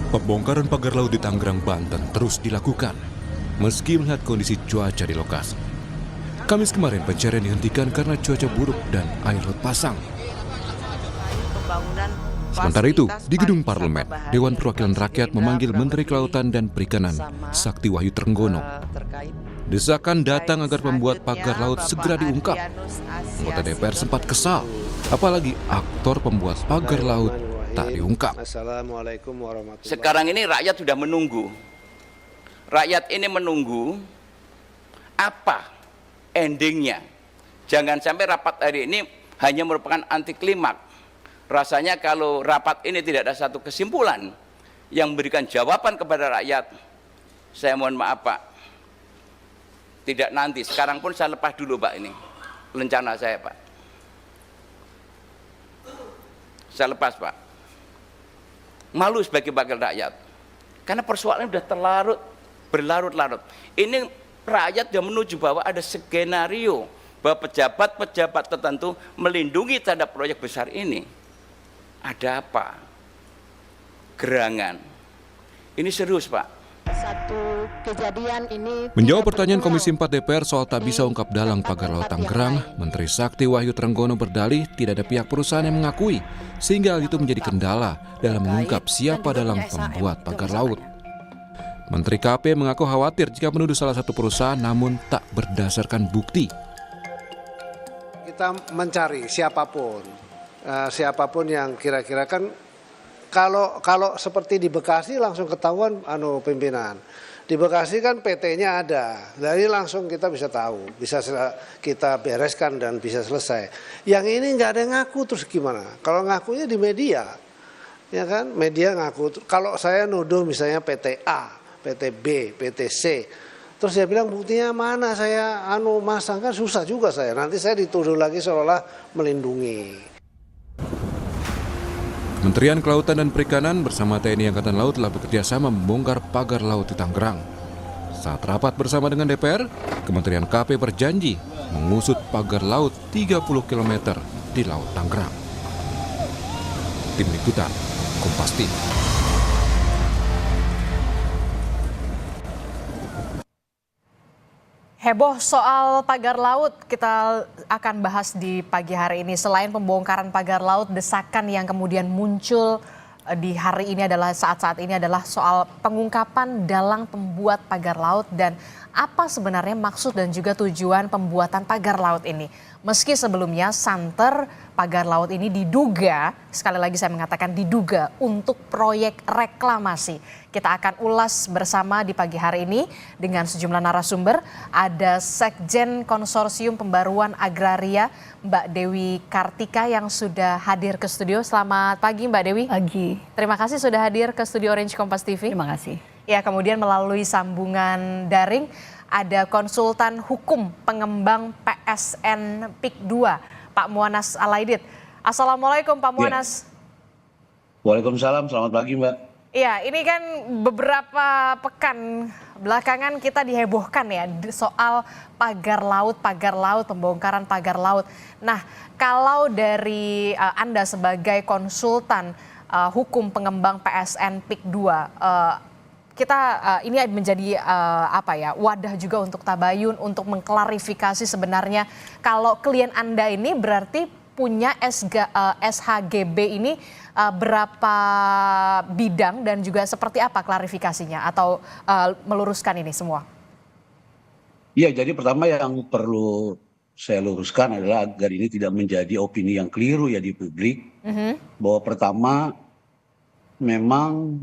Pembongkaran pagar laut di Tangerang, Banten terus dilakukan, meski melihat kondisi cuaca di lokasi. Kamis kemarin pencarian dihentikan karena cuaca buruk dan air laut pasang. Sementara itu, di gedung parlemen, Dewan Perwakilan Rakyat memanggil Menteri Kelautan dan Perikanan, Sakti Wahyu Trenggono. Desakan datang agar pembuat pagar laut segera diungkap. Anggota DPR sempat kesal, apalagi aktor pembuat pagar laut tak diungkap. Sekarang ini rakyat sudah menunggu. Rakyat ini menunggu apa endingnya. Jangan sampai rapat hari ini hanya merupakan anti klimaks. Rasanya kalau rapat ini tidak ada satu kesimpulan yang memberikan jawaban kepada rakyat, saya mohon maaf Pak, tidak nanti, sekarang pun saya lepas dulu Pak ini, rencana saya Pak. Saya lepas Pak. Malu sebagai wakil rakyat, karena persoalannya sudah berlarut-larut. Ini rakyat sudah menuju bahwa ada skenario bahwa pejabat-pejabat tertentu melindungi terhadap proyek besar ini. Ada apa? Gerangan. Ini serius Pak. Satu kejadian ini. Menjawab pertanyaan Komisi 4 DPR soal tak bisa ungkap dalang pagar laut Tangerang, Menteri Sakti Wahyu Trenggono berdalih tidak ada pihak perusahaan yang mengakui, sehingga hal itu menjadi kendala dalam mengungkap siapa dalang pembuat pagar laut. Menteri KP mengaku khawatir jika menuduh salah satu perusahaan namun tak berdasarkan bukti. Kita mencari siapapun yang kira-kira kan kalau seperti di Bekasi langsung ketahuan pimpinan. Di Bekasi kan PT-nya ada. Dari langsung kita bisa tahu, bisa kita bereskan dan bisa selesai. Yang ini nggak ada yang ngaku, terus gimana? Kalau ngakunya di media. Ya kan? Media ngaku. Kalau saya nuduh misalnya PT A, PT B, PT C, terus saya bilang buktinya mana, saya masang, kan susah juga saya. Nanti saya dituduh lagi seolah melindungi. Kementerian Kelautan dan Perikanan bersama TNI Angkatan Laut telah bekerjasama membongkar pagar laut di Tangerang. Saat rapat bersama dengan DPR, Kementerian KP berjanji mengusut pagar laut 30 km di Laut Tangerang. Tim Liputan, Kompas TV. Heboh soal pagar laut kita akan bahas di pagi hari ini. Selain pembongkaran pagar laut, desakan yang kemudian muncul di hari ini adalah saat-saat ini adalah soal pengungkapan dalang pembuat pagar laut dan apa sebenarnya maksud dan juga tujuan pembuatan pagar laut ini. Meski sebelumnya santer pagar laut ini diduga, sekali lagi saya mengatakan diduga untuk proyek reklamasi. Kita akan ulas bersama di pagi hari ini dengan sejumlah narasumber. Ada Sekjen Konsorsium Pembaruan Agraria Mbak Dewi Kartika yang sudah hadir ke studio. Selamat pagi Mbak Dewi. Pagi. Terima kasih sudah hadir ke studio Orange Kompas TV. Terima kasih. Ya, kemudian melalui sambungan daring ada konsultan hukum pengembang PSN PIK 2, Pak Muanas Alaidit. Assalamualaikum Pak Muanas. Ya. Waalaikumsalam, selamat pagi Mbak. Iya, ini kan beberapa pekan belakangan kita dihebohkan ya soal pagar laut, pembongkaran pagar laut. Nah, kalau dari Anda sebagai konsultan hukum pengembang PSN PIK 2, kita ini menjadi wadah juga untuk tabayun, untuk mengklarifikasi sebenarnya kalau klien Anda ini berarti punya SHGB ini berapa bidang dan juga seperti apa klarifikasinya atau meluruskan ini semua? Iya, jadi pertama yang perlu saya luruskan adalah agar ini tidak menjadi opini yang keliru ya di publik. Bahwa pertama memang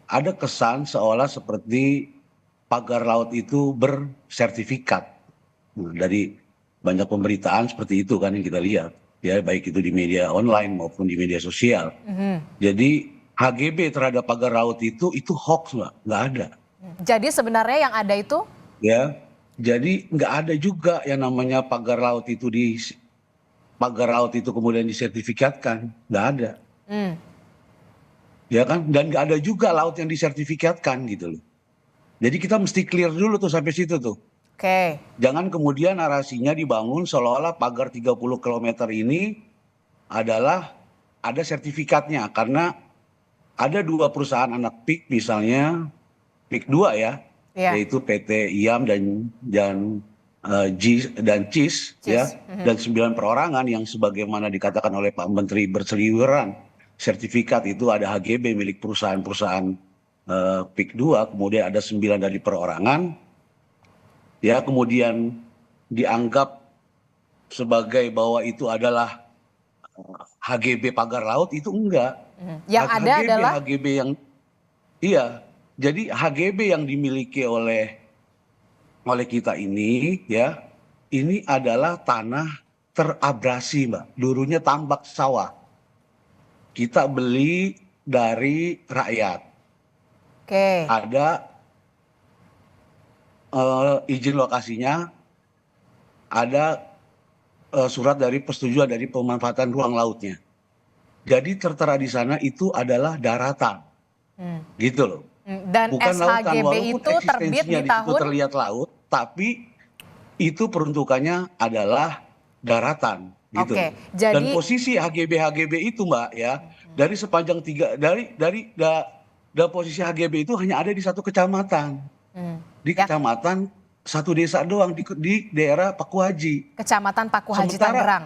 ada kesan seolah seperti pagar laut itu bersertifikat. Dari banyak pemberitaan seperti itu kan yang kita lihat. Ya, baik itu di media online maupun di media sosial. Jadi HGB terhadap pagar laut itu hoax nggak ada. Jadi sebenarnya yang ada itu? Ya, jadi nggak ada juga yang namanya pagar laut itu kemudian disertifikatkan, nggak ada. Ya kan, dan nggak ada juga laut yang disertifikatkan gitu loh. Jadi kita mesti clear dulu tuh sampai situ tuh. Oke. Jangan kemudian narasinya dibangun seolah-olah pagar 30 km ini adalah ada sertifikatnya, karena ada 2 perusahaan anak PIK misalnya, PIK 2 ya, Iya. yaitu PT IAM dan CIS ya, dan 9 perorangan yang sebagaimana dikatakan oleh Pak Menteri berseliweran sertifikat itu ada HGB milik perusahaan-perusahaan PIK 2, kemudian ada 9 dari perorangan, ya kemudian dianggap sebagai bahwa itu adalah HGB pagar laut, itu enggak. Yang ada adalah HGB yang iya. Jadi HGB yang dimiliki oleh kita ini ya, ini adalah tanah terabrasi, Mbak. Dulunya tambak sawah. Kita beli dari rakyat. Oke. Ada izin lokasinya, ada surat dari persetujuan dari pemanfaatan ruang lautnya. Jadi tertera di sana itu adalah daratan, gitu loh. Dan Bukan lautan, SHGB walaupun itu terbit eksistensinya di di situ tahun terlihat laut, tapi itu peruntukannya adalah daratan, gitu. Oke, Dan jadi posisi HGB itu, Mbak, ya, dari sepanjang posisi HGB itu hanya ada di 1 kecamatan, di Ya. kecamatan 1 desa doang di daerah Pakuhaji. Kecamatan Pakuhaji Sementara Tangerang.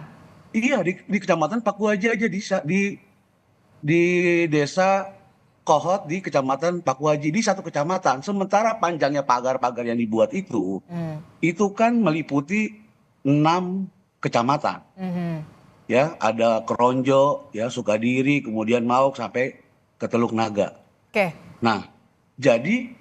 iya di kecamatan Pakuhaji aja di desa Kohot di kecamatan Pakuhaji di 1 kecamatan. Sementara panjangnya pagar-pagar yang dibuat itu kan meliputi 6 kecamatan. Ya, ada Keronjo, ya Sukadiri, kemudian Mauk sampai ke Teluk Naga. Oke. Nah, jadi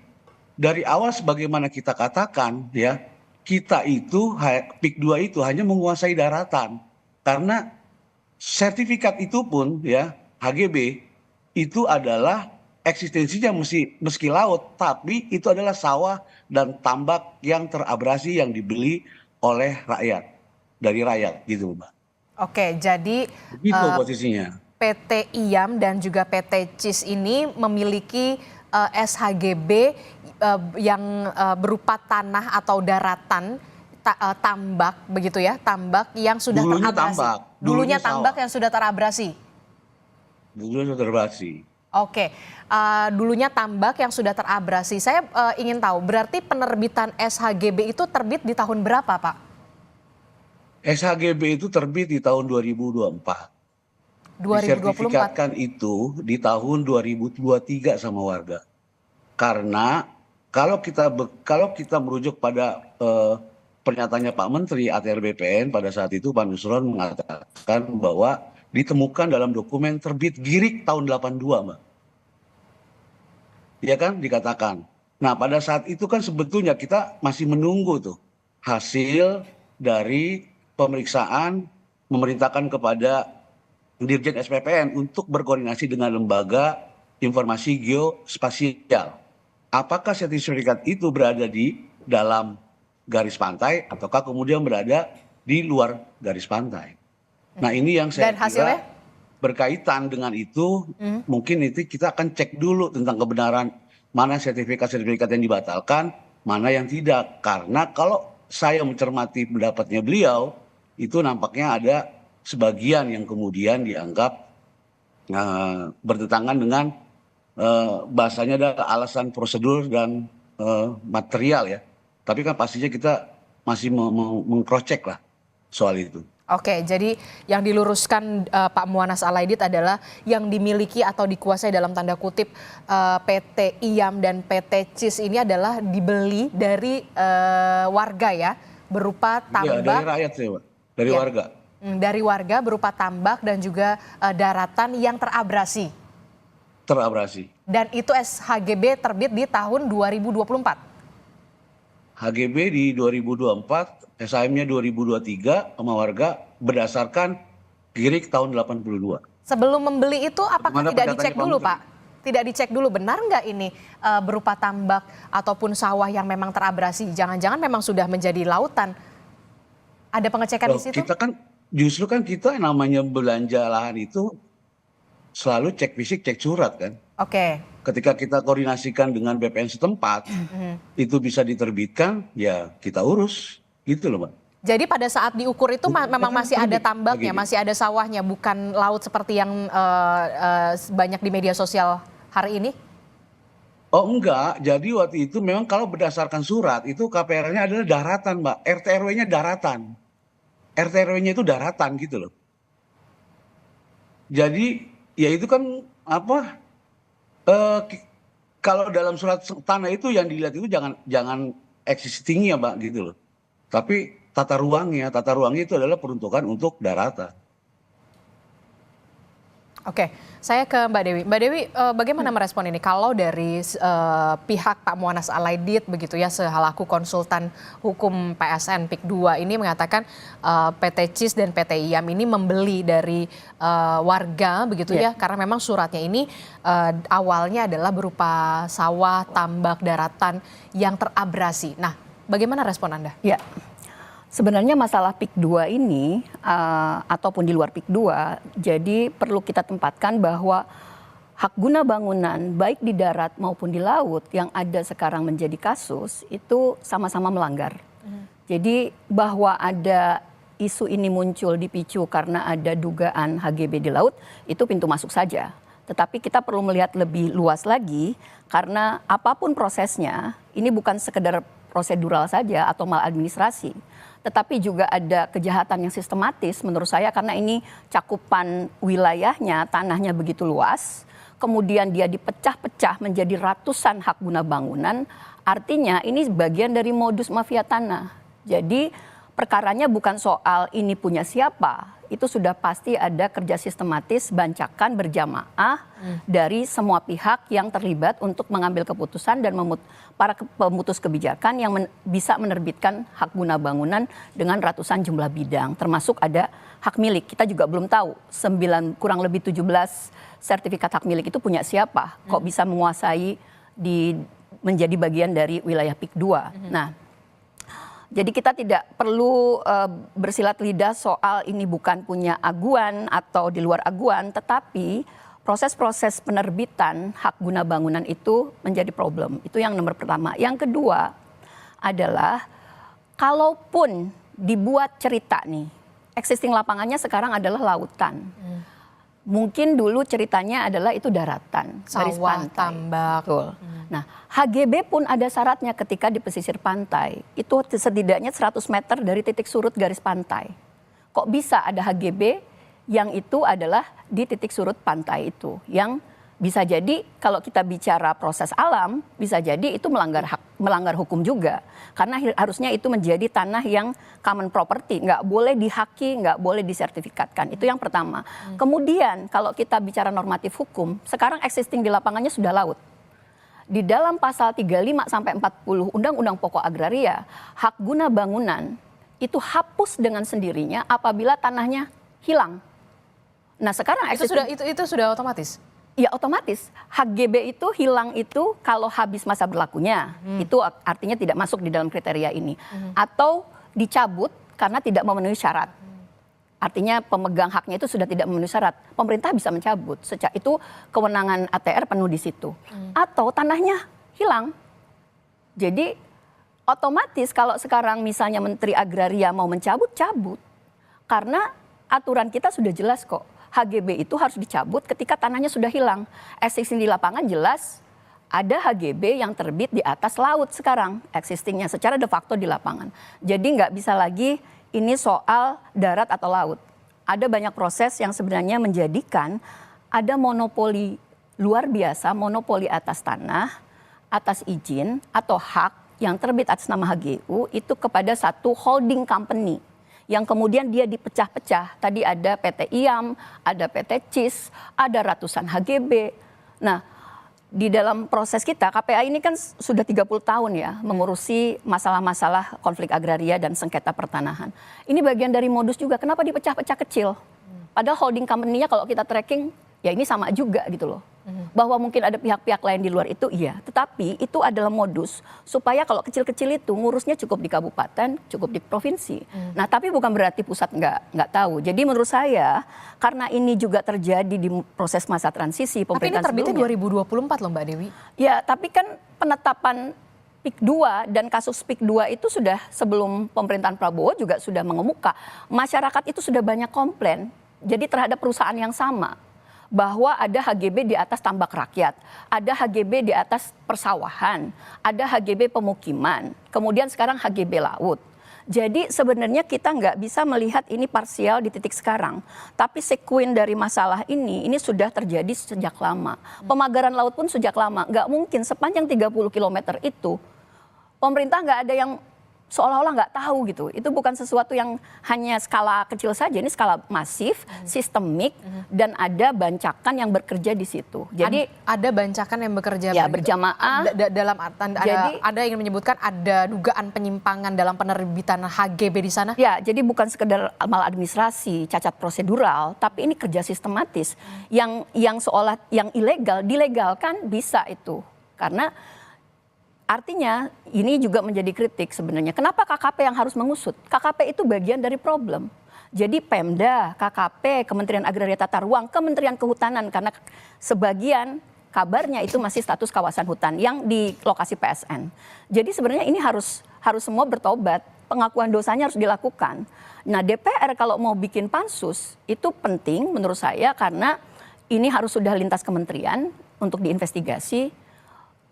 dari awal sebagaimana kita katakan ya, kita itu PIK 2 itu hanya menguasai daratan. Karena sertifikat itu pun ya, HGB itu adalah eksistensinya meski laut, tapi itu adalah sawah dan tambak yang terabrasi yang dibeli oleh rakyat, dari rakyat gitu, Mbak. Oke, jadi Begitu posisinya. PT IAM dan juga PT CIS ini memiliki SHGB yang berupa tanah atau daratan tambak begitu ya, tambak yang sudah Dulunya terabrasi. tambak, Dulunya dulunya tambak sawah. yang sudah terabrasi. Dulunya sudah terabrasi. Oke, dulunya tambak yang sudah terabrasi. Saya ingin tahu, berarti penerbitan SHGB itu terbit di tahun berapa, Pak? SHGB itu terbit di tahun 2024. 2024. Disertifikatkan itu di tahun 2023 sama warga. Karena kalau kita merujuk pada pernyataannya Pak Menteri ATR BPN pada saat itu, Pak Nusron mengatakan bahwa ditemukan dalam dokumen terbit Girik tahun 82, Mbak. Ya kan dikatakan. Nah, pada saat itu kan sebetulnya kita masih menunggu tuh hasil dari pemeriksaan, memerintahkan kepada Dirjen SPPN untuk berkoordinasi dengan lembaga informasi geospasial. Apakah sertifikat itu berada di dalam garis pantai ataukah kemudian berada di luar garis pantai? Nah, ini yang saya Dan hasilnya? kira berkaitan dengan itu, mungkin itu kita akan cek dulu tentang kebenaran mana sertifikat-sertifikat yang dibatalkan, mana yang tidak. Karena kalau saya mencermati pendapatnya beliau, itu nampaknya ada sebagian yang kemudian dianggap bertentangan dengan bahasanya ada alasan prosedur dan material ya. Tapi kan pastinya kita masih mengcross-check lah soal itu. Oke, jadi yang diluruskan Pak Muwanaz Alaidit adalah yang dimiliki atau dikuasai dalam tanda kutip PT IAM dan PT CIS ini adalah dibeli dari warga ya, berupa tambak. Iya, dari rakyat sih, Pak. Dari Ya. warga. Dari warga berupa tambak dan juga daratan yang terabrasi. Terabrasi. Dan itu SHGB terbit di tahun 2024. HGB di 2024, SHM-nya 2023 sama warga berdasarkan Girik tahun 82. Sebelum membeli itu apakah Bagaimana tidak pendatannya dicek Pak dulu, Menteri? Pak? Tidak dicek dulu benar nggak ini berupa tambak ataupun sawah yang memang terabrasi? Jangan-jangan memang sudah menjadi lautan. Ada pengecekan di situ? Kita kan justru kan kita namanya belanja lahan itu selalu cek fisik, cek surat kan. Oke. Ketika kita koordinasikan dengan BPN setempat, itu bisa diterbitkan, ya kita urus, gitu loh, Mbak. Jadi pada saat diukur itu memang kan masih ada terbit tambaknya, HGB. masih ada sawahnya, bukan laut seperti yang banyak di media sosial hari ini? Oh enggak, jadi waktu itu memang kalau berdasarkan surat itu KPR-nya adalah daratan, Mbak. RT RW-nya daratan. RT RW-nya itu daratan gitu loh. Jadi ya itu kan apa? eh, ki- Kalau dalam surat tanah itu yang dilihat itu jangan existing ya, Mbak, gitu loh. Tapi tata ruangnya itu adalah peruntukan untuk daratan. Oke, saya ke Mbak Dewi. Mbak Dewi, bagaimana merespon ini? Kalau dari pihak Pak Muanas Alaidit begitu ya, selaku konsultan hukum PSN PIK 2 ini mengatakan PT CIS dan PT IAM ini membeli dari warga begitu ya, karena memang suratnya ini awalnya adalah berupa sawah, tambak, daratan yang terabrasi. Nah, bagaimana respon Anda? Ya, sebenarnya masalah PIK 2 ini ataupun di luar PIK 2, jadi perlu kita tempatkan bahwa hak guna bangunan baik di darat maupun di laut yang ada sekarang menjadi kasus itu sama-sama melanggar. Jadi bahwa ada isu ini muncul dipicu karena ada dugaan HGB di laut itu pintu masuk saja. Tetapi kita perlu melihat lebih luas lagi karena apapun prosesnya ini bukan sekedar prosedural saja atau maladministrasi. Tetapi juga ada kejahatan yang sistematis menurut saya karena ini cakupan wilayahnya, tanahnya begitu luas. Kemudian dia dipecah-pecah menjadi ratusan hak guna bangunan. Artinya ini bagian dari modus mafia tanah. Jadi perkaranya bukan soal ini punya siapa. Itu sudah pasti ada kerja sistematis bancakan berjamaah dari semua pihak yang terlibat untuk mengambil keputusan dan para pemutus kebijakan yang bisa menerbitkan hak guna bangunan dengan ratusan jumlah bidang. Termasuk ada hak milik. Kita juga belum tahu kurang lebih 17 sertifikat hak milik itu punya siapa. Kok bisa menguasai menjadi bagian dari wilayah PIK 2. Nah, jadi kita tidak perlu bersilat lidah soal ini bukan punya aguan atau di luar aguan, tetapi proses-proses penerbitan hak guna bangunan itu menjadi problem. Itu yang nomor pertama. Yang kedua adalah kalaupun dibuat cerita nih, existing lapangannya sekarang adalah lautan. Mungkin dulu ceritanya adalah itu daratan, garis Sawah, pantai. tambak. Betul. Nah, HGB pun ada syaratnya ketika di pesisir pantai. Itu setidaknya 100 meter dari titik surut garis pantai. Kok bisa ada HGB yang itu adalah di titik surut pantai itu. Yang bisa jadi kalau kita bicara proses alam, bisa jadi itu melanggar hukum juga. Karena harusnya itu menjadi tanah yang common property. Nggak boleh dihaki, nggak boleh disertifikatkan. Itu yang pertama. Kemudian kalau kita bicara normatif hukum, sekarang existing di lapangannya sudah laut. Di dalam pasal 35 sampai 40 Undang-Undang Pokok Agraria, hak guna bangunan itu hapus dengan sendirinya apabila tanahnya hilang. Nah, sekarang Itu sudah otomatis. Ya otomatis HGB itu hilang itu kalau habis masa berlakunya. Itu artinya tidak masuk di dalam kriteria ini. Atau dicabut karena tidak memenuhi syarat. Artinya pemegang haknya itu sudah tidak memenuhi syarat. Pemerintah bisa mencabut. Itu kewenangan ATR penuh di situ. Atau tanahnya hilang. Jadi otomatis kalau sekarang misalnya Menteri Agraria mau mencabut, cabut. Karena aturan kita sudah jelas kok. HGB itu harus dicabut ketika tanahnya sudah hilang. Existing di lapangan jelas ada HGB yang terbit di atas laut sekarang. Existingnya secara de facto di lapangan. Jadi nggak bisa lagi ini soal darat atau laut. Ada banyak proses yang sebenarnya menjadikan ada monopoli luar biasa, monopoli atas tanah, atas izin atau hak yang terbit atas nama HGU itu kepada satu holding company. Yang kemudian dia dipecah-pecah. Tadi ada PT IAM, ada PT CIS, ada ratusan HGB. Nah, di dalam proses kita, KPA ini kan sudah 30 tahun ya, mengurusi masalah-masalah konflik agraria dan sengketa pertanahan. Ini bagian dari modus juga, kenapa dipecah-pecah kecil? Padahal holding company-nya kalau kita tracking, ya ini sama juga gitu loh. Bahwa mungkin ada pihak-pihak lain di luar itu, iya. Tetapi itu adalah modus supaya kalau kecil-kecil itu ngurusnya cukup di kabupaten, cukup di provinsi. Nah, tapi bukan berarti pusat nggak tahu. Jadi menurut saya, karena ini juga terjadi di proses masa transisi pemerintahan sebelumnya. Tapi ini terbitnya 2024 loh Mbak Dewi. Ya, tapi kan penetapan PIK 2 dan kasus PIK 2 itu sudah sebelum pemerintahan Prabowo juga sudah mengemuka. Masyarakat itu sudah banyak komplain. Jadi terhadap perusahaan yang sama. bahwa ada HGB di atas tambak rakyat, ada HGB di atas persawahan, ada HGB pemukiman, kemudian sekarang HGB laut. Jadi sebenarnya kita nggak bisa melihat ini parsial di titik sekarang. Tapi sekuin dari masalah ini sudah terjadi sejak lama. Pemagaran laut pun sejak lama. Nggak mungkin sepanjang 30 km itu pemerintah nggak ada yang seolah-olah nggak tahu gitu. Itu bukan sesuatu yang hanya skala kecil saja, ini skala masif, sistemik, dan ada bancakan yang bekerja di situ. Jadi ada bancakan yang bekerja ya berjamaah. dalam ada yang menyebutkan ada dugaan penyimpangan dalam penerbitan HGB di sana. Ya, jadi bukan sekedar maladministrasi, cacat prosedural, tapi ini kerja sistematis. Yang seolah yang ilegal dilegalkan bisa itu. Karena artinya ini juga menjadi kritik sebenarnya. Kenapa KKP yang harus mengusut? KKP itu bagian dari problem. Jadi Pemda, KKP, Kementerian Agraria Tata Ruang, Kementerian Kehutanan, karena sebagian kabarnya itu masih status kawasan hutan yang di lokasi PSN. Jadi sebenarnya ini harus semua bertobat. Pengakuan dosanya harus dilakukan. Nah, DPR kalau mau bikin pansus itu penting menurut saya karena ini harus sudah lintas kementerian untuk diinvestigasi.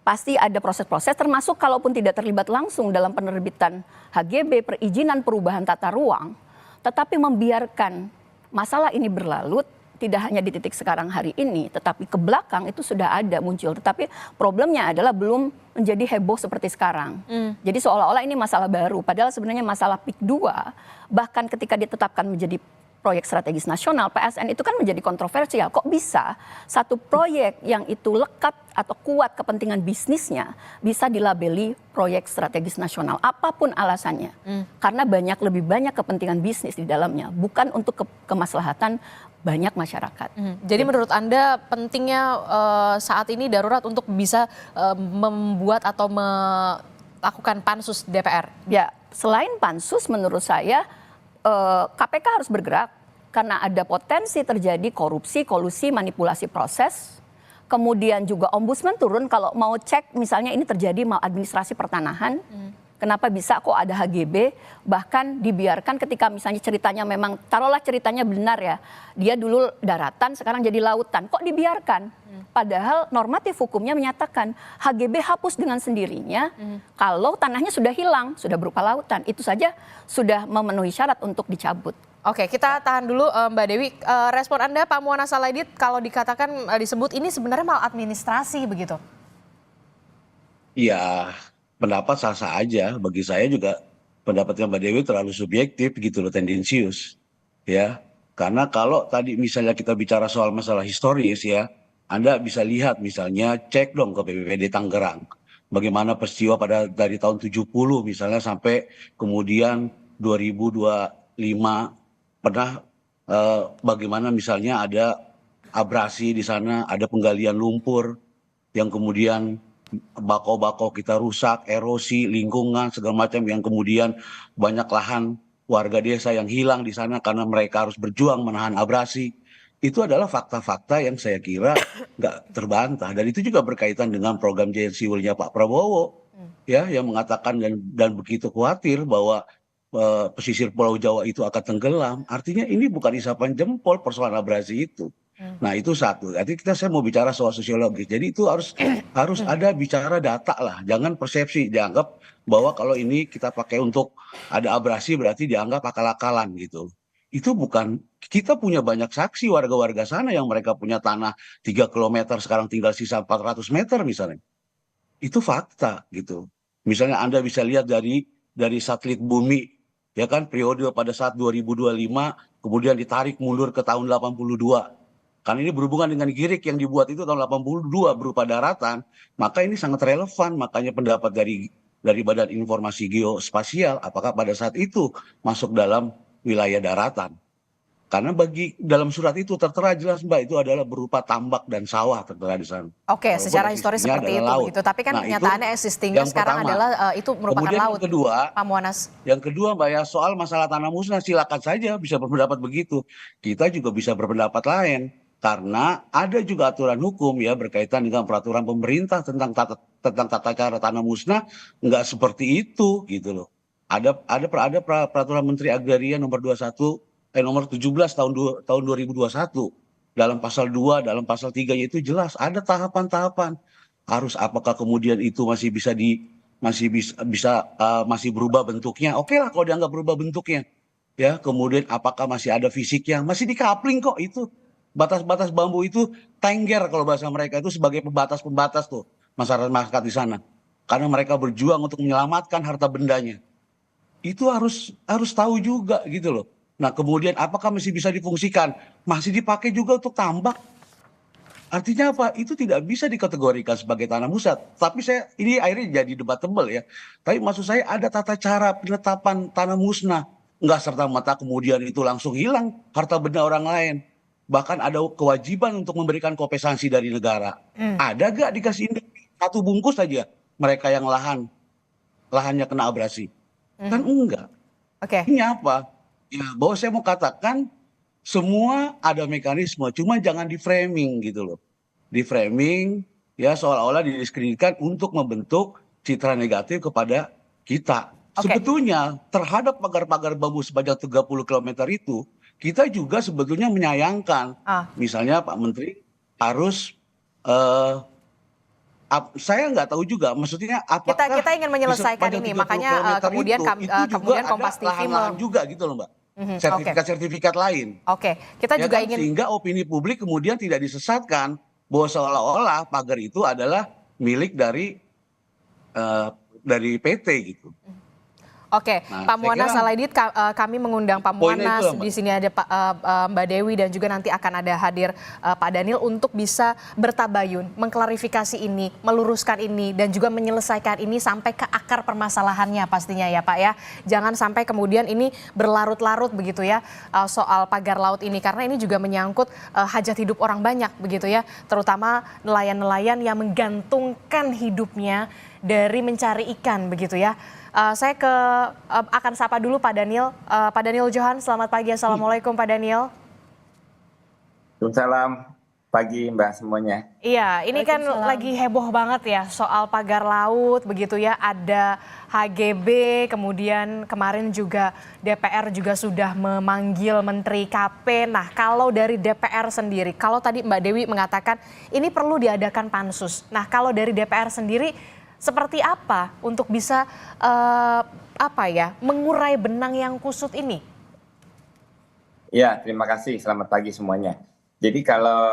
Pasti ada proses-proses termasuk kalaupun tidak terlibat langsung dalam penerbitan HGB, perizinan perubahan tata ruang, tetapi membiarkan masalah ini berlalut tidak hanya di titik sekarang hari ini, tetapi ke belakang itu sudah ada muncul. Tetapi problemnya adalah belum menjadi heboh seperti sekarang. Jadi seolah-olah ini masalah baru, padahal sebenarnya masalah PIK 2 bahkan ketika ditetapkan menjadi proyek strategis nasional, PSN itu kan menjadi kontroversial. Kok bisa satu proyek yang itu lekat atau kuat kepentingan bisnisnya bisa dilabeli proyek strategis nasional, apapun alasannya. Karena lebih banyak kepentingan bisnis di dalamnya, bukan untuk kemaslahatan banyak masyarakat. Jadi menurut Anda pentingnya saat ini darurat untuk bisa membuat atau melakukan pansus DPR? Ya, selain pansus menurut saya KPK harus bergerak karena ada potensi terjadi korupsi, kolusi, manipulasi proses. Kemudian juga ombudsman turun kalau mau cek misalnya ini terjadi maladministrasi pertanahan. Kenapa bisa kok ada HGB, bahkan dibiarkan ketika misalnya ceritanya memang, taruhlah ceritanya benar ya, dia dulu daratan sekarang jadi lautan, kok dibiarkan? Padahal normatif hukumnya menyatakan HGB hapus dengan sendirinya kalau tanahnya sudah hilang, sudah berupa lautan, itu saja sudah memenuhi syarat untuk dicabut. Oke, kita tahan dulu Mbak Dewi. Respon Anda Pak Muwana Salaidit kalau dikatakan disebut ini sebenarnya maladministrasi begitu? Ya, pendapat sah-sah aja. Bagi saya juga pendapatnya Mbak Dewi terlalu subjektif gitu loh, tendensius. Ya, karena kalau tadi misalnya kita bicara soal masalah historis ya, Anda bisa lihat misalnya cek dong ke BPPD Tangerang. Bagaimana peristiwa dari tahun 70 misalnya sampai kemudian 2025 pernah bagaimana misalnya ada abrasi di sana, ada penggalian lumpur yang kemudian bako-bako kita rusak, erosi lingkungan segala macam yang kemudian banyak lahan warga desa yang hilang di sana karena mereka harus berjuang menahan abrasi. Itu adalah fakta-fakta yang saya kira nggak terbantah dan itu juga berkaitan dengan program Giant Sea-nya Pak Prabowo ya yang mengatakan dan begitu khawatir bahwa pesisir Pulau Jawa itu akan tenggelam. Artinya ini bukan isapan jempol persoalan abrasi itu. Nah itu satu. Jadi saya mau bicara soal sosiologis. Jadi itu harus ada bicara data lah. Jangan persepsi dianggap bahwa kalau ini kita pakai untuk ada abrasi berarti dianggap akal-akalan gitu. Itu bukan. Kita punya banyak saksi warga-warga sana yang mereka punya tanah 3 km sekarang tinggal sisa 400 meter misalnya. Itu fakta gitu. Misalnya Anda bisa lihat dari satelit bumi ya kan periode pada saat 2025 kemudian ditarik mundur ke tahun 82. Karena ini berhubungan dengan girik yang dibuat itu tahun 82 berupa daratan, maka ini sangat relevan. Makanya pendapat dari Badan Informasi Geospasial apakah pada saat itu masuk dalam wilayah daratan. Karena dalam surat itu tertera jelas Mbak itu adalah berupa tambak dan sawah tertera di sana. Oke, secara historis seperti itu begitu. Tapi kan kenyataannya existingnya sekarang adalah itu merupakan kemudian laut. Yang kedua, Pak Muanas. Yang kedua Mbak ya soal masalah tanah musnah silakan saja bisa berpendapat begitu. Kita juga bisa berpendapat lain karena ada juga aturan hukum ya berkaitan dengan peraturan pemerintah tentang tata cara tanah musnah nggak seperti itu gitu loh. Ada peraturan Menteri Agraria nomor 17 tahun 2021 dalam pasal 2, dalam pasal 3-nya itu jelas ada tahapan-tahapan. Harus apakah kemudian itu masih masih berubah bentuknya? Oke lah kalau dianggap berubah bentuknya. Ya, kemudian apakah masih ada fisiknya? Masih dikapling kok itu. Batas-batas bambu itu tengger kalau bahasa mereka itu sebagai pembatas-pembatas tuh masyarakat di sana. Karena mereka berjuang untuk menyelamatkan harta bendanya. Itu harus tahu juga gitu loh. Nah, kemudian apakah masih bisa difungsikan? Masih dipakai juga untuk tambak. Artinya apa? Itu tidak bisa dikategorikan sebagai tanah musat. Tapi ini akhirnya jadi debatable ya. Tapi maksud saya ada tata cara penetapan tanah musnah. Enggak serta-merta kemudian itu langsung hilang harta benda orang lain. Bahkan ada kewajiban untuk memberikan kompensasi dari negara. Ada gak dikasih satu bungkus saja mereka yang lahannya kena abrasi? Kan enggak. Oke. Ini apa? Ya, bahwa saya mau katakan semua ada mekanisme, cuma jangan di framing gitu loh. Di framing ya seolah-olah didiskreditkan untuk membentuk citra negatif kepada kita. Sebetulnya terhadap pagar-pagar bambu sepanjang 30 km itu, kita juga sebetulnya menyayangkan. Misalnya Pak Menteri harus saya nggak tahu juga, maksudnya apakah kita ingin menyelesaikan ini, makanya kemudian Kompas TV lahan juga gitu loh Mbak. Sertifikat lain. Oke, kita juga ingin sehingga opini publik kemudian tidak disesatkan bahwa seolah-olah pagar itu adalah milik dari PT gitu. Oke, Pak Muanas Alaidit, kami mengundang Pak Muanas, di sini ada Mbak Dewi dan juga nanti akan ada hadir Pak Daniel untuk bisa bertabayun, mengklarifikasi ini, meluruskan ini dan juga menyelesaikan ini sampai ke akar permasalahannya pastinya ya Pak ya. Jangan sampai kemudian ini berlarut-larut begitu ya soal pagar laut ini, karena ini juga menyangkut hajat hidup orang banyak begitu ya, terutama nelayan-nelayan yang menggantungkan hidupnya dari mencari ikan begitu ya. Saya akan sapa dulu Pak Daniel. Pak Daniel Johan, selamat pagi. Assalamualaikum Pak Daniel. Waalaikumsalam, pagi Mbak semuanya. Iya, ini kan lagi heboh banget ya soal pagar laut begitu ya. Ada HGB, kemudian kemarin juga DPR juga sudah memanggil Menteri KP. Nah, kalau dari DPR sendiri, kalau tadi Mbak Dewi mengatakan ini perlu diadakan pansus. Nah, kalau dari DPR sendiri seperti apa untuk bisa mengurai benang yang kusut ini? Ya, terima kasih. Selamat pagi semuanya. Jadi kalau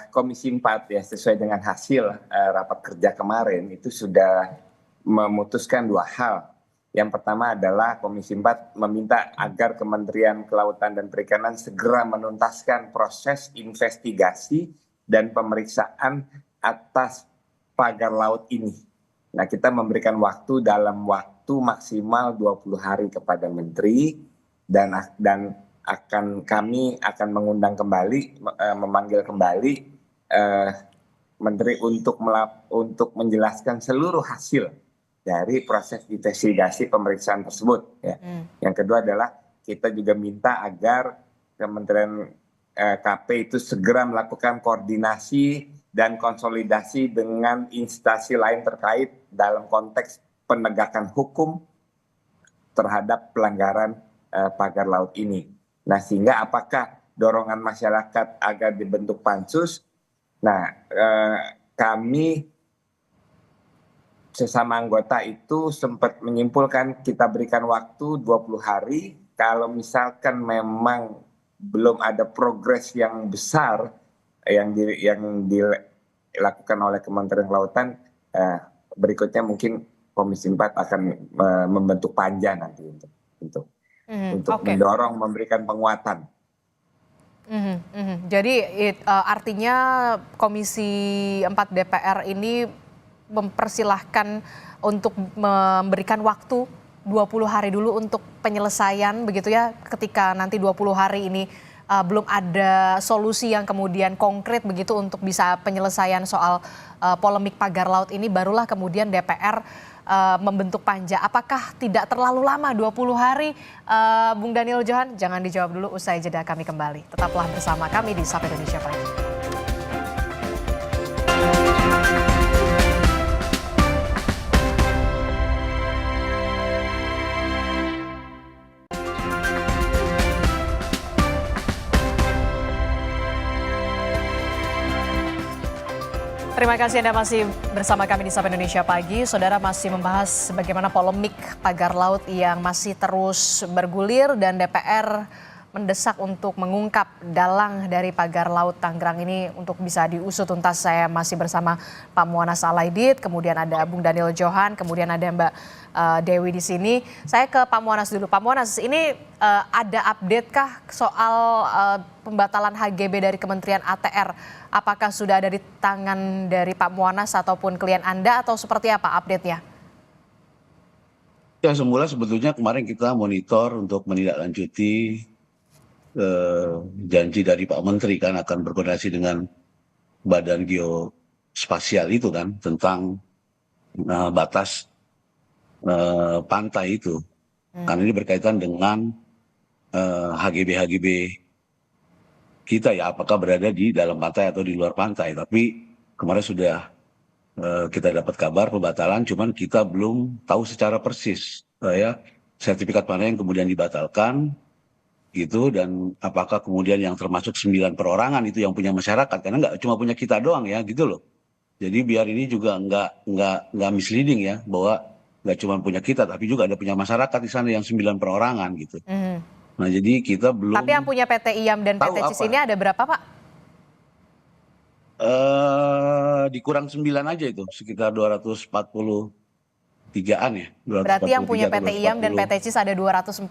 Komisi 4 ya sesuai dengan hasil rapat kerja kemarin itu sudah memutuskan dua hal. Yang pertama adalah Komisi 4 meminta agar Kementerian Kelautan dan Perikanan segera menuntaskan proses investigasi dan pemeriksaan atas pagar laut ini. Nah, kita memberikan waktu dalam waktu maksimal 20 hari kepada Menteri dan kami akan mengundang kembali, memanggil kembali Menteri untuk menjelaskan seluruh hasil dari proses investigasi pemeriksaan tersebut. Ya. Yang kedua adalah kita juga minta agar Kementerian KP itu segera melakukan koordinasi dan konsolidasi dengan instansi lain terkait dalam konteks penegakan hukum terhadap pelanggaran pagar laut ini. Nah, sehingga apakah dorongan masyarakat agar dibentuk pansus? Nah, kami sesama anggota itu sempat menyimpulkan kita berikan waktu 20 hari. Kalau misalkan memang belum ada progres yang besar yang dilakukan oleh Kementerian Kelautan, berikutnya mungkin Komisi 4 akan membentuk panja nanti untuk mendorong, memberikan penguatan. Jadi artinya Komisi 4 DPR ini mempersilahkan untuk memberikan waktu 20 hari dulu untuk penyelesaian begitu ya, ketika nanti 20 hari ini belum ada solusi yang kemudian konkret begitu untuk bisa penyelesaian soal polemik pagar laut ini, barulah kemudian DPR membentuk panja. Apakah tidak terlalu lama 20 hari? Bung Daniel Johan, jangan dijawab dulu, usai jeda kami kembali. Tetaplah bersama kami di Sapa Indonesia Pagi. Terima kasih Anda masih bersama kami di Sapa Indonesia Pagi. Saudara masih membahas bagaimana polemik pagar laut yang masih terus bergulir dan DPR mendesak untuk mengungkap dalang dari pagar laut Tangerang ini untuk bisa diusut tuntas. Saya masih bersama Pak Muwanaz Alaidit, kemudian ada Bung Daniel Johan, kemudian ada Mbak Dewi di sini. Saya ke Pak Muwanaz dulu. Pak Muwanaz, ini ada update kah soal pembatalan HGB dari Kementerian ATR? Apakah sudah ada di tangan dari Pak Muwanaz ataupun klien Anda atau seperti apa update-nya? Ya, semula sebetulnya kemarin kita monitor untuk menindaklanjuti janji dari Pak Menteri kan akan berkoordinasi dengan Badan Geospasial itu kan tentang batas pantai itu. Karena ini berkaitan dengan HGB kita ya, apakah berada di dalam pantai atau di luar pantai. Tapi kemarin sudah kita dapat kabar pembatalan, cuman kita belum tahu secara persis ya sertifikat mana yang kemudian dibatalkan gitu, dan apakah kemudian yang termasuk 9 perorangan itu yang punya masyarakat, karena nggak cuma punya kita doang ya gitu loh. Jadi biar ini juga nggak misleading ya, bahwa nggak cuma punya kita tapi juga ada punya masyarakat di sana yang 9 perorangan gitu. Nah jadi kita belum. Tapi yang punya PT IAM dan PT CIS ini ada berapa Pak? Dikurang 9 aja itu sekitar 243-an ya. Berarti yang punya PT IAM dan PT CIS ada 243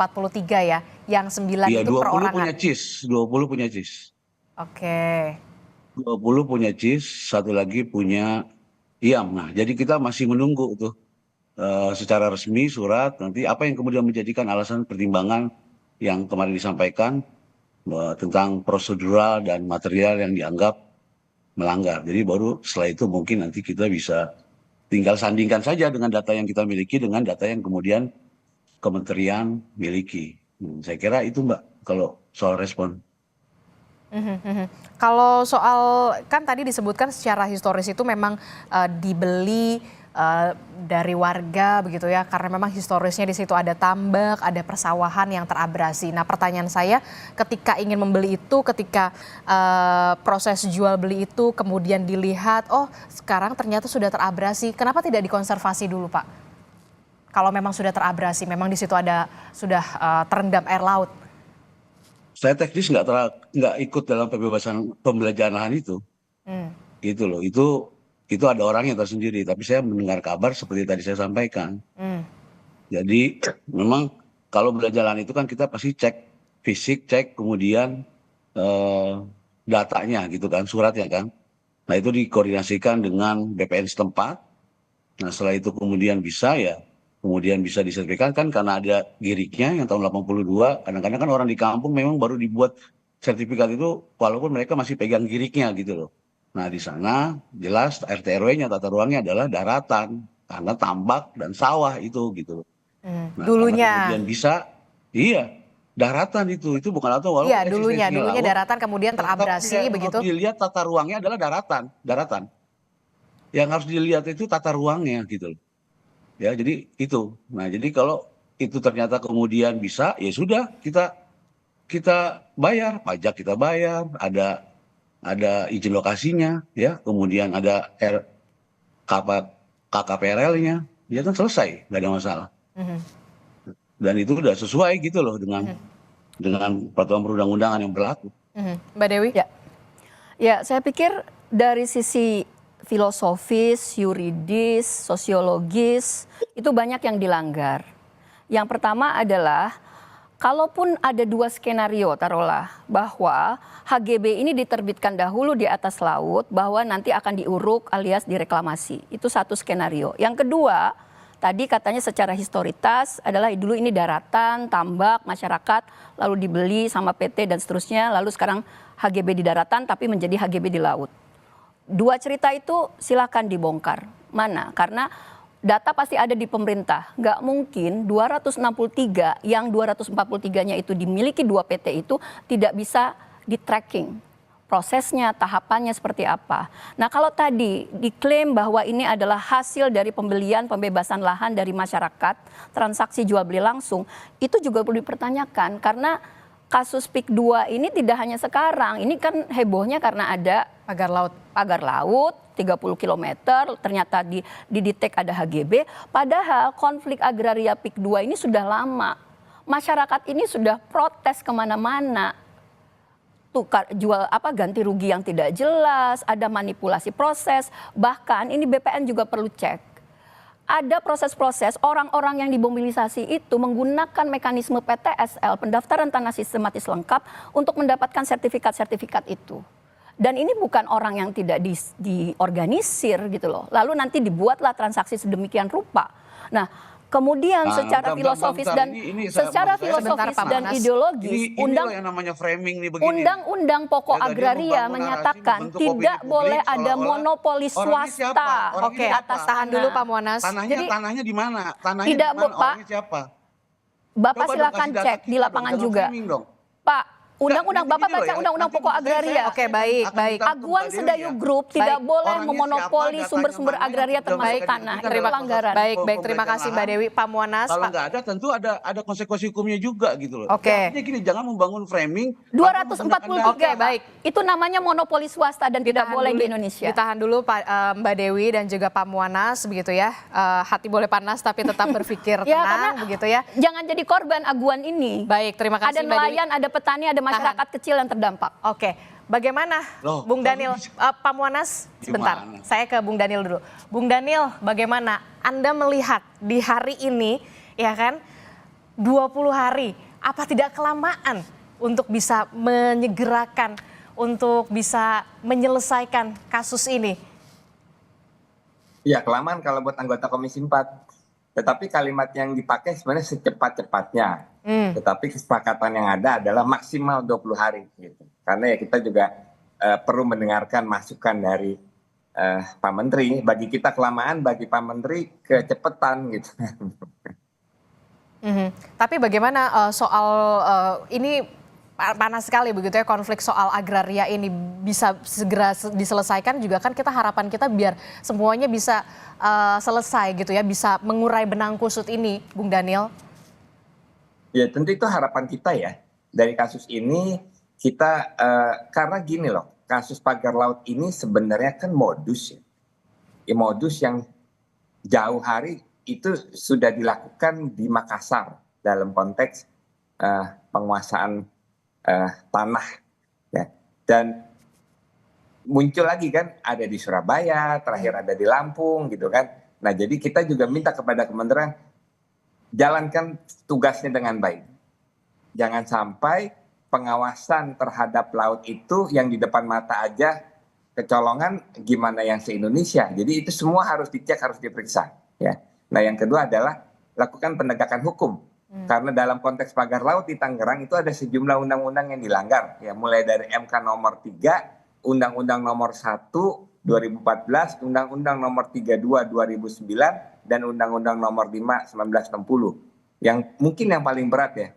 ya, yang 9 iya, itu 20 perorangan. punya CIS, 20 punya CIS. Oke. 20 punya CIS, satu lagi punya IAM. Nah, jadi kita masih menunggu tuh secara resmi surat nanti apa yang kemudian menjadikan alasan pertimbangan yang kemarin disampaikan tentang prosedural dan material yang dianggap melanggar. Jadi baru setelah itu mungkin nanti kita bisa tinggal sandingkan saja dengan data yang kita miliki dengan data yang kemudian kementerian miliki. Saya kira itu Mbak kalau soal respon. Kalau soal kan tadi disebutkan secara historis itu memang dibeli dari warga begitu ya, karena memang historisnya di situ ada tambak, ada persawahan yang terabrasi. Nah pertanyaan saya, ketika ingin membeli itu, ketika proses jual beli itu kemudian dilihat, oh sekarang ternyata sudah terabrasi, kenapa tidak dikonservasi dulu Pak? Kalau memang sudah terabrasi, memang di situ ada sudah terendam air laut. Saya teknis nggak ikut dalam pembebasan pembelajaran lahan itu, gitu loh. Itu ada orangnya tersendiri. Tapi saya mendengar kabar seperti tadi saya sampaikan. Jadi memang kalau belajar lahan itu kan kita pasti cek fisik, cek kemudian datanya gitu kan, suratnya kan. Nah itu dikoordinasikan dengan BPN setempat. Nah setelah itu kemudian bisa disertifikat kan, karena ada giriknya yang tahun 82. Kadang-kadang kan orang di kampung memang baru dibuat sertifikat itu walaupun mereka masih pegang giriknya gitu loh. Nah di sana jelas RT RW-nya tata ruangnya adalah daratan karena tambak dan sawah itu gitu loh. Nah, dulunya. Kemudian bisa, iya daratan itu bukan atau walaupun iya dulunya daratan kemudian terabrasi begitu. Harus dilihat tata ruangnya adalah daratan. Yang harus dilihat itu tata ruangnya gitu loh. Ya jadi itu. Nah jadi kalau itu ternyata kemudian bisa, ya sudah kita bayar pajak, kita bayar, ada izin lokasinya, ya, kemudian ada KKPRL-nya, ya kan selesai, nggak ada masalah. Dan itu udah sesuai gitu loh dengan peraturan perundang-undangan yang berlaku. Mbak Dewi? Ya, saya pikir dari sisi filosofis, yuridis, sosiologis, itu banyak yang dilanggar. Yang pertama adalah kalaupun ada 2 skenario, taruhlah bahwa HGB ini diterbitkan dahulu di atas laut, bahwa nanti akan diuruk alias direklamasi. Itu satu skenario. Yang kedua, tadi katanya secara historitas adalah dulu ini daratan, tambak, masyarakat, lalu dibeli sama PT dan seterusnya, lalu sekarang HGB di daratan tapi menjadi HGB di laut. 2 cerita itu silakan dibongkar. Mana? Karena data pasti ada di pemerintah. Nggak mungkin 263 yang 243-nya itu dimiliki 2 PT itu tidak bisa di-tracking. Prosesnya, tahapannya seperti apa. Nah kalau tadi diklaim bahwa ini adalah hasil dari pembelian pembebasan lahan dari masyarakat, transaksi jual beli langsung, itu juga perlu dipertanyakan. Karena kasus PIK 2 ini tidak hanya sekarang, ini kan hebohnya karena ada pagar laut 30 kilometer, ternyata didetek ada HGB, padahal konflik agraria PIK 2 ini sudah lama. Masyarakat ini sudah protes kemana-mana. Tukar jual ganti rugi yang tidak jelas, ada manipulasi proses, bahkan ini BPN juga perlu cek. Ada proses-proses orang-orang yang dimobilisasi itu menggunakan mekanisme PTSL, pendaftaran tanah sistematis lengkap, untuk mendapatkan sertifikat-sertifikat itu. Dan ini bukan orang yang tidak diorganisir gitu loh. Lalu nanti dibuatlah transaksi sedemikian rupa. Nah, kemudian secara filosofis dan ideologis, yang namanya framing nih begini. Undang-undang Pokok Agraria menyatakan tidak boleh ada monopoli swasta. Oke, atas tahan dulu Pak Muanas. Tanahnya di mana? Tanahnya tidak, di mana? Pak. Orangnya siapa? Bapak silakan cek di lapangan juga. Pak, Undang-undang Bapak baca Undang-undang Pokok Agraria. Oke, baik. Aguan Sedayu Group tidak boleh memonopoli sumber-sumber agraria termasuk tanah. Itu pelanggaran. Baik. Terima kasih Mbak Dewi. Pak Muanas. Kalau nggak ada, tentu ada konsekuensi hukumnya juga gitu loh. Oke. Artinya gini, jangan membangun framing. 243. Oke, baik. Itu namanya monopoli swasta dan tidak boleh di Indonesia. Ditahan dulu Mbak Dewi dan juga Pak Muanas begitu ya. Hati boleh panas tapi tetap berpikir tenang begitu ya. Jangan jadi korban aguan ini. Baik, terima kasih Ada nelayan, ada petani, ada masyarakat kecil yang terdampak. Oke, bagaimana Bung Daniel, Pak Muanas, sebentar, saya ke Bung Daniel dulu. Bung Daniel, bagaimana Anda melihat di hari ini, ya kan, 20 hari, apa tidak kelamaan untuk bisa menyegerakan, untuk bisa menyelesaikan kasus ini? Ya, kelamaan kalau buat anggota Komisi 4. Tetapi kalimat yang dipakai sebenarnya secepat-cepatnya. Tetapi kesepakatan yang ada adalah maksimal 20 hari. Gitu. Karena ya kita juga perlu mendengarkan masukan dari Pak Menteri. Bagi kita kelamaan, bagi Pak Menteri kecepatan gitu. Tapi bagaimana soal ini panas sekali begitu ya, konflik soal agraria ini bisa segera diselesaikan juga kan, kita harapan kita biar semuanya bisa selesai gitu ya, bisa mengurai benang kusut ini, Bung Daniel. Ya tentu itu harapan kita ya. Dari kasus ini kita, karena gini loh, kasus pagar laut ini sebenarnya kan modus ya. Modus yang jauh hari itu sudah dilakukan di Makassar dalam konteks penguasaan tanah ya, dan muncul lagi kan ada di Surabaya, terakhir ada di Lampung gitu kan. Nah jadi kita juga minta kepada kementerian jalankan tugasnya dengan baik, jangan sampai pengawasan terhadap laut itu yang di depan mata aja kecolongan, gimana yang se-Indonesia. Jadi itu semua harus dicek, harus diperiksa ya. Nah yang kedua adalah lakukan penegakan hukum. Karena dalam konteks pagar laut di Tangerang itu ada sejumlah undang-undang yang dilanggar. Ya, mulai dari MK nomor 3, Undang-Undang nomor 1 2014, Undang-Undang nomor 32 2009, dan Undang-Undang nomor 5 1960. Yang mungkin yang paling berat ya,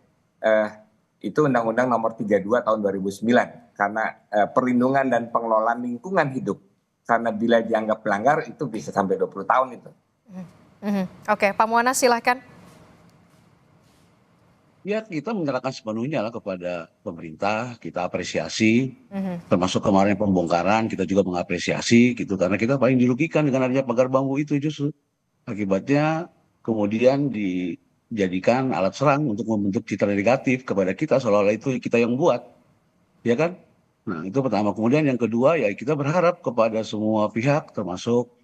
itu Undang-Undang nomor 32 tahun 2009. Karena perlindungan dan pengelolaan lingkungan hidup. Karena bila dianggap pelanggar itu bisa sampai 20 tahun itu. Oke, Pak Muanas silahkan. Ya kita menyerahkan sepenuhnya lah kepada pemerintah, kita apresiasi, termasuk kemarin pembongkaran kita juga mengapresiasi gitu, karena kita paling dirugikan dengan adanya pagar bambu itu justru. Akibatnya kemudian dijadikan alat serang untuk membentuk citra negatif kepada kita, seolah-olah itu kita yang buat, ya kan? Nah itu pertama. Kemudian yang kedua ya kita berharap kepada semua pihak termasuk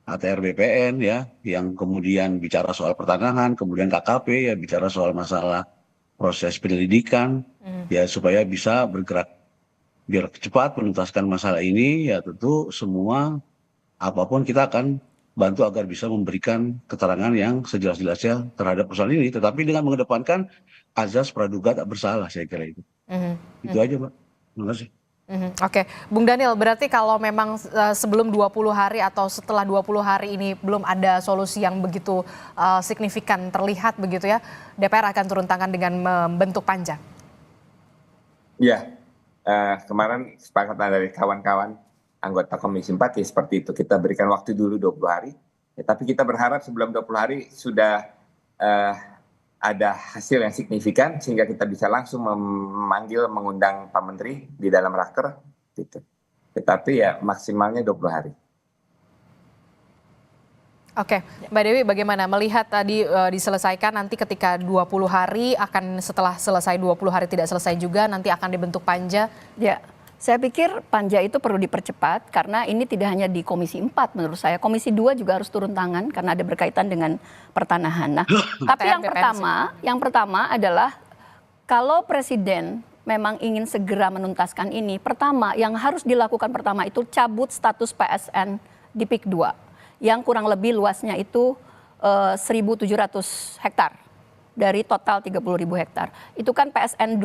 ATR BPN ya, yang kemudian bicara soal pertanahan, kemudian KKP ya bicara soal masalah proses penyelidikan ya, supaya bisa bergerak biar cepat menuntaskan masalah ini ya. Tentu semua apapun kita akan bantu agar bisa memberikan keterangan yang sejelas-jelasnya terhadap persoalan ini, tetapi dengan mengedepankan azas praduga tak bersalah, saya kira itu. Itu aja, Mbak. Terima kasih. Oke, Bung Daniel, berarti kalau memang sebelum 20 hari atau setelah 20 hari ini belum ada solusi yang begitu signifikan terlihat begitu ya, DPR akan turun tangan dengan membentuk panja? Iya, kemarin kesepakatan dari kawan-kawan anggota Komisi 4 ya seperti itu, kita berikan waktu dulu 20 hari, ya, tapi kita berharap sebelum 20 hari sudah ada hasil yang signifikan sehingga kita bisa langsung mengundang Pak Menteri di dalam raker gitu. Tetapi ya maksimalnya 20 hari. Oke, Mbak Dewi bagaimana melihat tadi diselesaikan nanti ketika 20 hari akan setelah selesai 20 hari tidak selesai juga nanti akan dibentuk panja? Ya, saya pikir panja itu perlu dipercepat karena ini tidak hanya di Komisi 4 menurut saya. Komisi 2 juga harus turun tangan karena ada berkaitan dengan pertanahan. Nah, tapi yang pertama adalah kalau Presiden memang ingin segera menuntaskan ini, pertama yang harus dilakukan pertama itu cabut status PSN di PIK 2 yang kurang lebih luasnya itu 1.700 hektar dari total 30.000 hektar. Itu kan PSN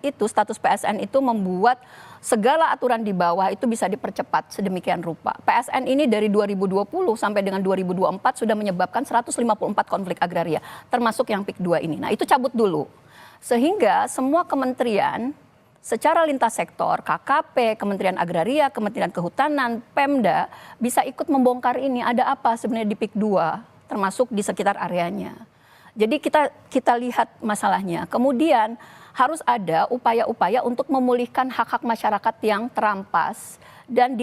itu status PSN itu membuat segala aturan di bawah itu bisa dipercepat sedemikian rupa. PSN ini dari 2020 sampai dengan 2024 sudah menyebabkan 154 konflik agraria termasuk yang PIK 2 ini. Nah, itu cabut dulu. Sehingga semua kementerian secara lintas sektor, KKP, Kementerian Agraria, Kementerian Kehutanan, Pemda bisa ikut membongkar ini ada apa sebenarnya di PIK 2 termasuk di sekitar areanya. Jadi kita lihat masalahnya. Kemudian harus ada upaya-upaya untuk memulihkan hak-hak masyarakat yang terampas dan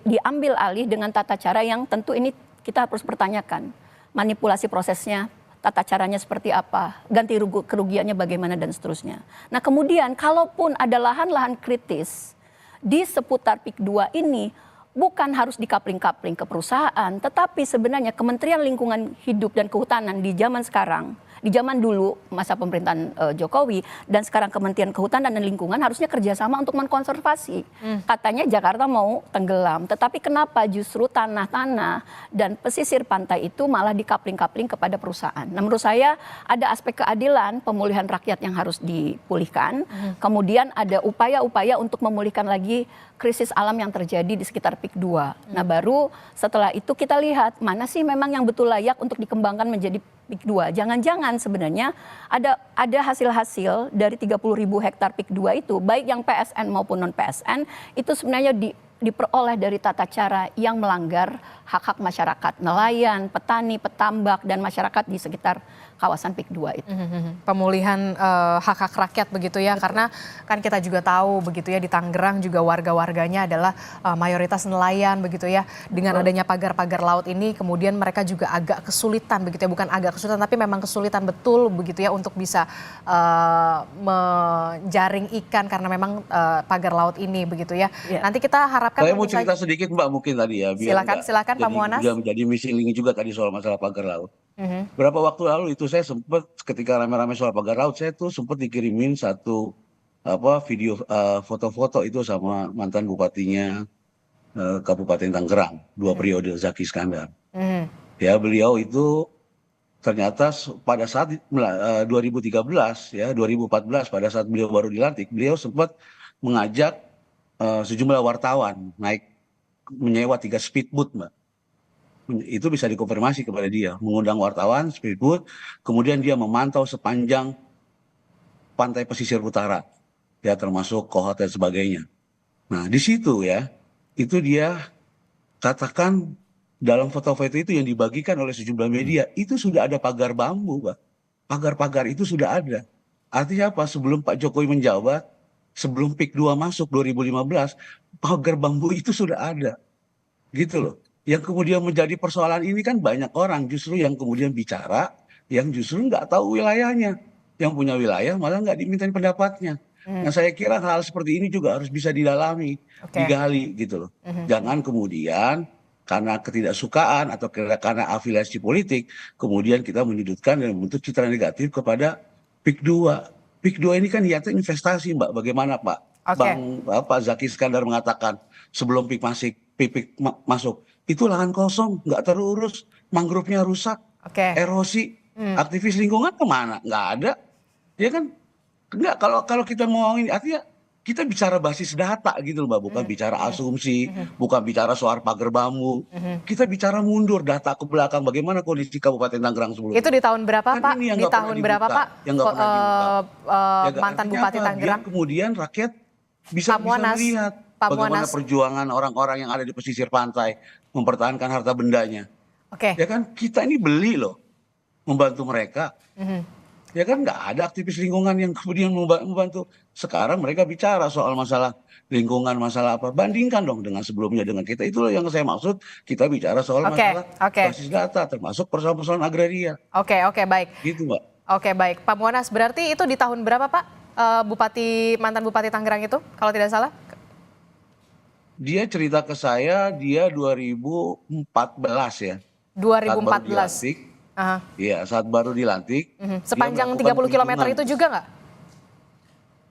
diambil alih dengan tata cara yang tentu ini kita harus pertanyakan. Manipulasi prosesnya, tata caranya seperti apa, ganti kerugiannya bagaimana dan seterusnya. Nah kemudian kalaupun ada lahan-lahan kritis di seputar PIK 2 ini bukan harus dikapling-kapling ke perusahaan, tetapi sebenarnya Kementerian Lingkungan Hidup dan Kehutanan di zaman sekarang, di zaman dulu masa pemerintahan Jokowi dan sekarang Kementerian Kehutanan dan Lingkungan harusnya kerjasama untuk menkonservasi. Katanya Jakarta mau tenggelam, tetapi kenapa justru tanah-tanah dan pesisir pantai itu malah dikapling-kapling kepada perusahaan. Nah menurut saya ada aspek keadilan pemulihan rakyat yang harus dipulihkan, kemudian ada upaya-upaya untuk memulihkan lagi krisis alam yang terjadi di sekitar PIK 2. Nah baru setelah itu kita lihat mana sih memang yang betul layak untuk dikembangkan menjadi PIK 2. Jangan-jangan sebenarnya ada hasil-hasil dari 30.000 hektar PIK 2 itu, baik yang PSN maupun non-PSN, itu sebenarnya diperoleh dari tata cara yang melanggar hak-hak masyarakat, nelayan, petani, petambak, dan masyarakat di sekitar kawasan PIK 2 itu. Pemulihan hak-hak rakyat begitu ya, karena kan kita juga tahu begitu ya di Tangerang juga warga-warganya adalah mayoritas nelayan begitu ya. Dengan adanya pagar-pagar laut ini kemudian mereka juga agak kesulitan begitu ya, bukan agak kesulitan tapi memang kesulitan betul begitu ya untuk bisa menjaring ikan karena memang pagar laut ini begitu ya. Nanti kita harapkan saya mau cerita sedikit Mbak mungkin tadi ya. Silakan Pak Muanas. Jadi misiling juga tadi soal masalah pagar laut. Berapa waktu lalu itu saya sempat ketika rame-rame soal pagar laut saya tuh sempat dikirimin satu video foto-foto itu sama mantan bupatinya Kabupaten Tangerang 2 periode Zaki Iskandar. Ya beliau itu ternyata pada saat 2013 ya 2014 pada saat beliau baru dilantik beliau sempat mengajak sejumlah wartawan naik menyewa 3 speedboat Mbak. Itu bisa dikonfirmasi kepada dia, mengundang wartawan, speedboat, kemudian dia memantau sepanjang pantai pesisir utara, ya termasuk Kohot dan sebagainya. Nah di situ ya, itu dia katakan dalam foto-foto itu yang dibagikan oleh sejumlah media, itu sudah ada pagar bambu, Pak. Pagar-pagar itu sudah ada. Artinya apa? Sebelum Pak Jokowi menjabat, sebelum PIK 2 masuk 2015, pagar bambu itu sudah ada. Gitu loh. Yang kemudian menjadi persoalan ini kan banyak orang justru yang kemudian bicara, yang justru nggak tahu wilayahnya. Yang punya wilayah malah nggak dimintain pendapatnya. Nah saya kira hal seperti ini juga harus bisa didalami, digali gitu loh. Jangan kemudian karena ketidaksukaan atau karena afiliasi politik, kemudian kita menyudutkan dan membentuk citra negatif kepada PIK 2. PIK 2 ini kan niatnya investasi Mbak, bagaimana Pak? Bang Zaki Iskandar mengatakan sebelum PIK masuk, itu lahan kosong, nggak terurus, mangrove-nya rusak, erosi, aktivis lingkungan kemana? Nggak ada, ya kan? Nggak, kalau kita mau ini, artinya kita bicara basis data gitu loh Mbak, bukan bicara asumsi, bukan bicara soal pagar bambu, kita bicara mundur data ke belakang, bagaimana kondisi Kabupaten Tangerang sebelumnya. Itu di tahun berapa Pak? Di tahun berapa Pak? Mantan Bupati Tangerang. Kemudian rakyat bisa melihat bagaimana perjuangan orang-orang yang ada di pesisir pantai mempertahankan harta bendanya. Ya kan kita ini beli loh membantu mereka. Ya kan nggak ada aktivis lingkungan yang kemudian membantu. Sekarang mereka bicara soal masalah lingkungan, masalah apa. Bandingkan dong dengan sebelumnya dengan kita. Itulah yang saya maksud. Kita bicara soal Oke, masalah oke. basis data, termasuk persoalan-persoalan agraria. Oke, baik. Gitu, Mbak. Oke, baik. Pak Muanas, berarti itu di tahun berapa, Pak? Mantan Bupati Tangerang itu, kalau tidak salah? Dia cerita ke saya, dia 2014 ya. Saat baru 2014. dilantik. Aha. Iya, saat baru dilantik. Sepanjang dia 30 km melakukan itu juga nggak?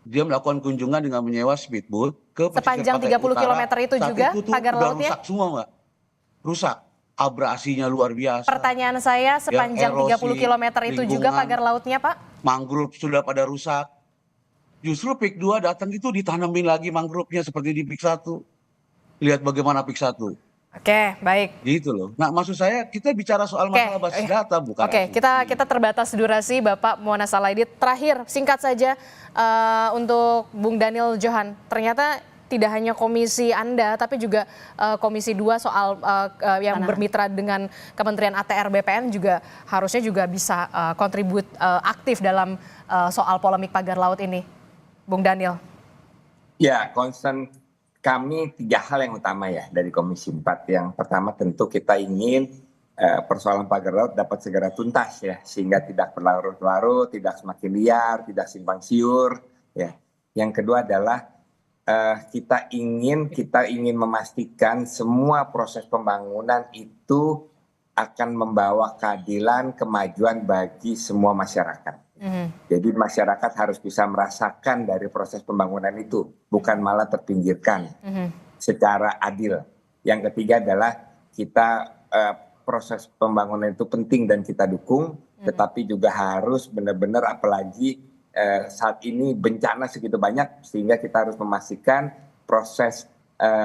Dia melakukan kunjungan dengan menyewa speedboat ke pesisir Sepanjang pantai 30 utara. km itu Saat juga itu tuh pagar udah lautnya? rusak semua, Mbak. Rusak. Abrasinya luar biasa. Pertanyaan saya, sepanjang erosi, 30 km itu juga lingkungan, pagar lautnya, Pak? mangrove sudah pada rusak. Justru PIK 2 datang itu ditanamin lagi mangrove-nya seperti di PIK 1. Lihat bagaimana PIK 1. Oke, baik. Gitu loh. Nah, maksud saya kita bicara soal masalah basis data bukan. Oke, kita terbatas durasi, Bapak Muanas Alaidit. Terakhir, singkat saja untuk Bung Daniel Johan. Ternyata tidak hanya komisi Anda, tapi juga komisi 2 soal yang bermitra dengan Kementerian ATR BPN juga harusnya juga bisa kontribut aktif dalam soal polemik pagar laut ini, Bung Daniel. Ya, concern kami 3 hal yang utama ya dari Komisi 4. Yang pertama tentu kita ingin persoalan pagar laut dapat segera tuntas ya, sehingga tidak berlarut-larut, tidak semakin liar, tidak simpang siur ya. Yang kedua adalah kita ingin memastikan semua proses pembangunan itu akan membawa keadilan, kemajuan bagi semua masyarakat. Jadi masyarakat harus bisa merasakan dari proses pembangunan itu, bukan malah terpinggirkan secara adil. Yang ketiga adalah kita proses pembangunan itu penting dan kita dukung, tetapi juga harus benar-benar apalagi saat ini bencana segitu banyak, sehingga kita harus memastikan proses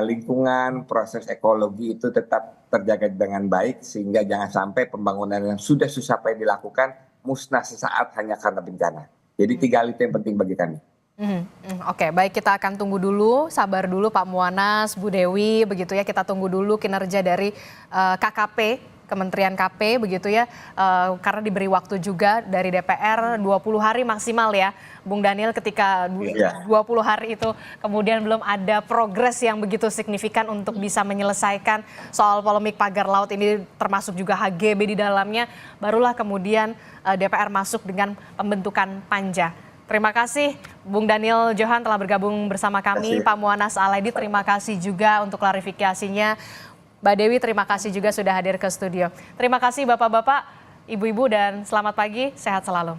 lingkungan, proses ekologi itu tetap terjaga dengan baik, sehingga jangan sampai pembangunan yang sudah susah payah dilakukan musnah sesaat hanya karena bencana. Jadi 3 hal itu yang penting bagi kami. Oke, baik, kita akan tunggu dulu, sabar dulu Pak Muanas, Bu Dewi, begitu ya, kita tunggu dulu kinerja dari KKP, Kementerian KP begitu ya, karena diberi waktu juga dari DPR 20 hari maksimal ya, Bung Daniel, ketika 20 hari itu kemudian belum ada progres yang begitu signifikan untuk bisa menyelesaikan soal polemik pagar laut ini, termasuk juga HGB di dalamnya, barulah kemudian DPR masuk dengan pembentukan panja. Terima kasih Bung Daniel Johan telah bergabung bersama kami. Pak Muanas Alaidit, terima kasih juga untuk klarifikasinya. Mbak Dewi, terima kasih juga sudah hadir ke studio. Terima kasih Bapak-Bapak, Ibu-Ibu, dan selamat pagi, sehat selalu.